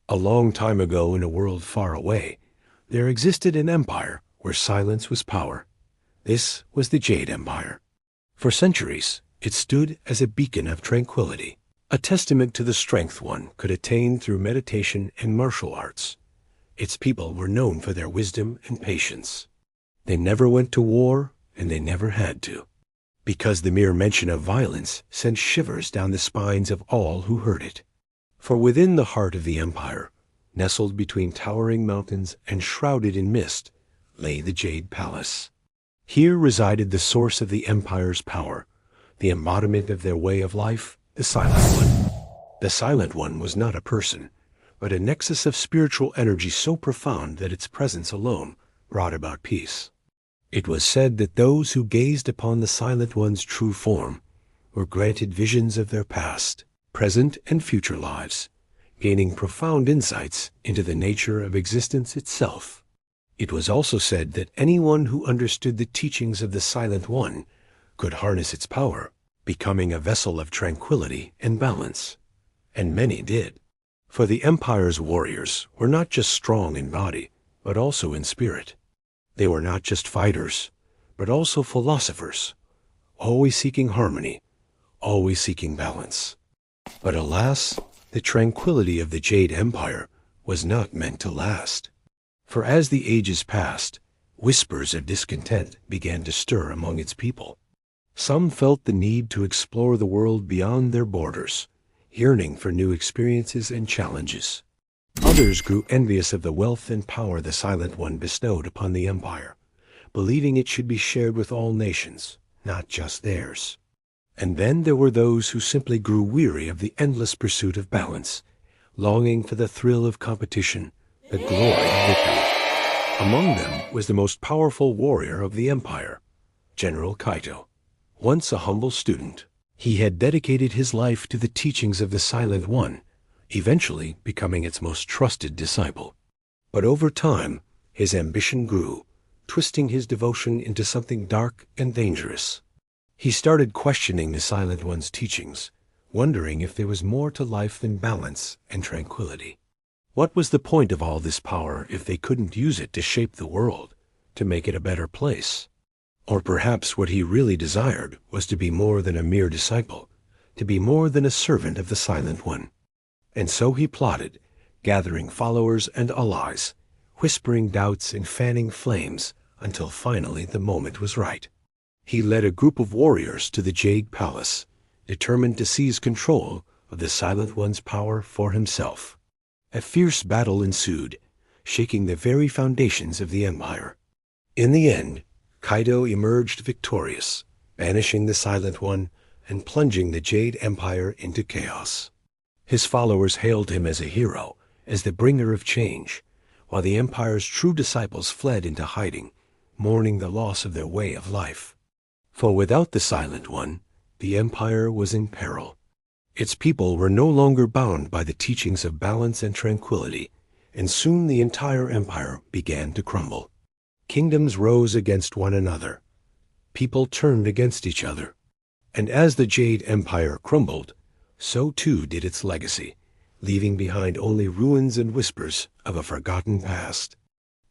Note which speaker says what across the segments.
Speaker 1: A long time ago in a world far away, there existed an empire where silence was power. This was the Jade Empire. For centuries, it stood as a beacon of tranquility, a testament to the strength one could attain through meditation and martial arts. Its people were known for their wisdom and patience. They never went to war, and they never had to, because the mere mention of violence sent shivers down the spines of all who heard it. For within the heart of the empire, nestled between towering mountains and shrouded in mist, lay the Jade Palace. Here resided the source of the empire's power, the embodiment of their way of life, the Silent One. The Silent One was not a person, but a nexus of spiritual energy so profound that its presence alone brought about peace. It was said that those who gazed upon the Silent One's true form were granted visions of their past, present, and future lives, gaining profound insights into the nature of existence itself. It was also said that anyone who understood the teachings of the Silent One could harness its power, becoming a vessel of tranquility and balance. And many did. For the Empire's warriors were not just strong in body, but also in spirit. They were not just fighters, but also philosophers, always seeking harmony, always seeking balance. But alas, the tranquility of the Jade Empire was not meant to last. For as the ages passed, whispers of discontent began to stir among its people. Some felt the need to explore the world beyond their borders, yearning for new experiences and challenges. Others grew envious of the wealth and power the Silent One bestowed upon the empire, believing it should be shared with all nations, not just theirs. And then there were those who simply grew weary of the endless pursuit of balance, longing for the thrill of competition, the glory of victory. Among them was the most powerful warrior of the empire, General Kaito. Once a humble student, he had dedicated his life to the teachings of the Silent One, eventually becoming its most trusted disciple. But over time, his ambition grew, twisting his devotion into something dark and dangerous. He started questioning the Silent One's teachings, wondering if there was more to life than balance and tranquility. What was the point of all this power if they couldn't use it to shape the world, to make it a better place? Or perhaps what he really desired was to be more than a mere disciple, to be more than a servant of the Silent One. And so he plotted, gathering followers and allies, whispering doubts and fanning flames until finally the moment was right. He led a group of warriors to the Jade Palace, determined to seize control of the Silent One's power for himself. A fierce battle ensued, shaking the very foundations of the empire. In the end, Kaido emerged victorious, banishing the Silent One and plunging the Jade Empire into chaos. His followers hailed him as a hero, as the bringer of change, while the empire's true disciples fled into hiding, mourning the loss of their way of life. For without the Silent One, the empire was in peril. Its people were no longer bound by the teachings of balance and tranquility, and soon the entire empire began to crumble. Kingdoms rose against one another. People turned against each other. And as the Jade Empire crumbled, so too did its legacy, leaving behind only ruins and whispers of a forgotten past.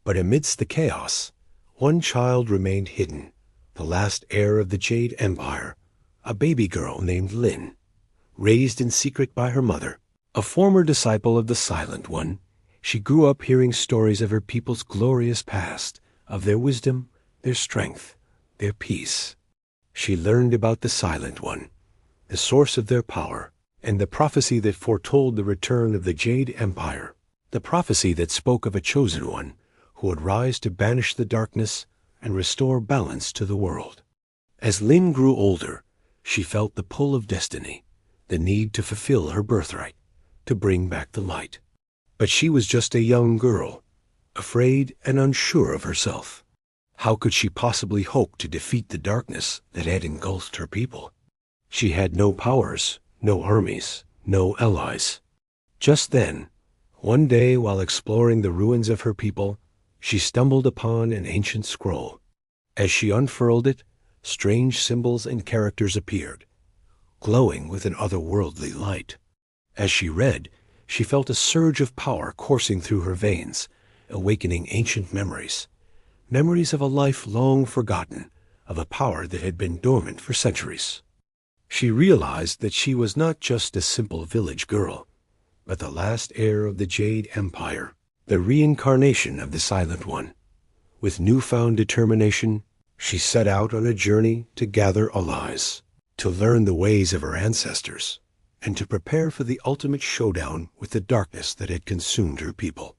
Speaker 1: But amidst the chaos, one child remained hidden, the last heir of the Jade Empire, a baby girl named Lin. Raised in secret by her mother, a former disciple of the Silent One, she grew up hearing stories of her people's glorious past, of their wisdom, their strength, their peace. She learned about the Silent One, the source of their power, and the prophecy that foretold the return of the Jade Empire, the prophecy that spoke of a chosen one who would rise to banish the darkness and restore balance to the world. As Lin grew older, she felt the pull of destiny, the need to fulfill her birthright, to bring back the light. But she was just a young girl, afraid and unsure of herself. How could she possibly hope to defeat the darkness that had engulfed her people? She had no powers, no armies, no allies. Just then, one day while exploring the ruins of her people, she stumbled upon an ancient scroll. As she unfurled it, strange symbols and characters appeared, glowing with an otherworldly light. As she read, She felt a surge of power coursing through her veins, awakening ancient memories. Memories of a life long forgotten, of a power that had been dormant for centuries. She realized that she was not just a simple village girl, but the last heir of the Jade Empire, the reincarnation of the Silent One. With newfound determination, she set out on a journey to gather allies, to learn the ways of her ancestors, and to prepare for the ultimate showdown with the darkness that had consumed her people.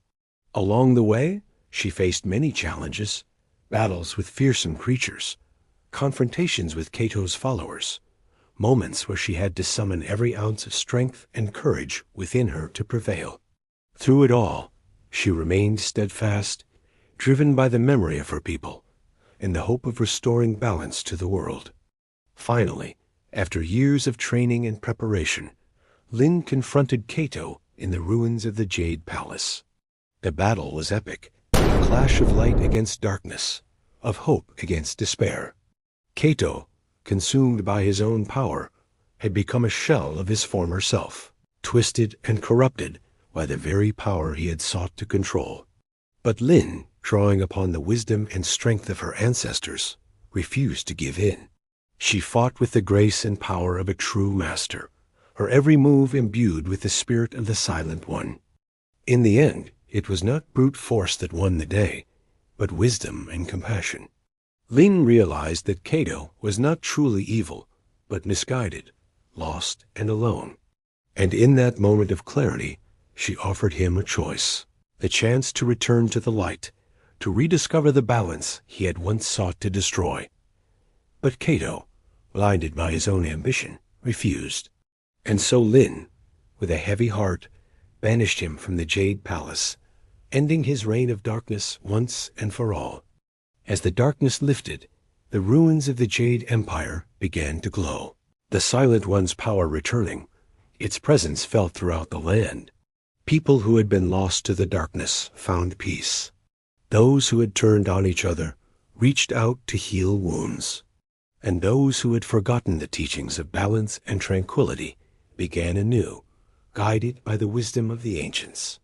Speaker 1: Along the way, she faced many challenges, battles with fearsome creatures, confrontations with Kato's followers, moments where she had to summon every ounce of strength and courage within her to prevail. Through it all, she remained steadfast, driven by the memory of her people, in the hope of restoring balance to the world. Finally, after years of training and preparation, Lin confronted Kato in the ruins of the Jade Palace. The battle was epic, a clash of light against darkness, of hope against despair. Kato, consumed by his own power, had become a shell of his former self, twisted and corrupted by the very power he had sought to control. But Lin, drawing upon the wisdom and strength of her ancestors, refused to give in. She fought with the grace and power of a true master, her every move imbued with the spirit of the Silent One. In the end, it was not brute force that won the day, but wisdom and compassion. Lin realized that Kato was not truly evil, but misguided, lost, and alone. And in that moment of clarity, she offered him a choice, the chance to return to the light, to rediscover the balance he had once sought to destroy. But Kato, blinded by his own ambition, refused. And so Lin, with a heavy heart, banished him from the Jade Palace, ending his reign of darkness once and for all. As the darkness lifted, the ruins of the Jade Empire began to glow. The Silent One's power returning, its presence felt throughout the land. People who had been lost to the darkness found peace. Those who had turned on each other reached out to heal wounds. And those who had forgotten the teachings of balance and tranquility began anew, guided by the wisdom of the ancients.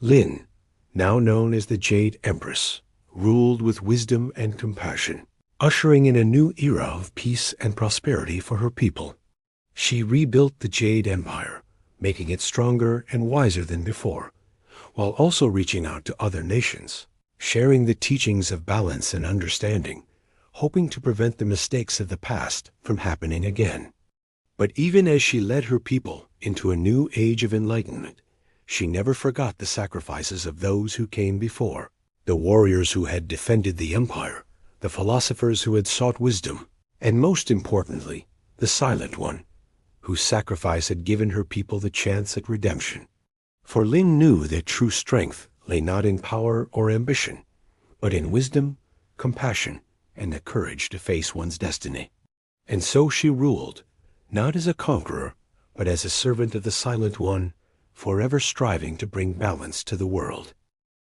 Speaker 1: Lin, now known as the Jade Empress, ruled with wisdom and compassion, ushering in a new era of peace and prosperity for her people. She rebuilt the Jade Empire, making it stronger and wiser than before, while also reaching out to other nations, sharing the teachings of balance and understanding, hoping to prevent the mistakes of the past from happening again. But even as she led her people into a new age of enlightenment, she never forgot the sacrifices of those who came before, the warriors who had defended the empire, the philosophers who had sought wisdom, and most importantly, the Silent One, whose sacrifice had given her people the chance at redemption. For Lin knew that true strength lay not in power or ambition, but in wisdom, compassion, and the courage to face one's destiny. And so she ruled, not as a conqueror, but as a servant of the Silent One, forever striving to bring balance to the world.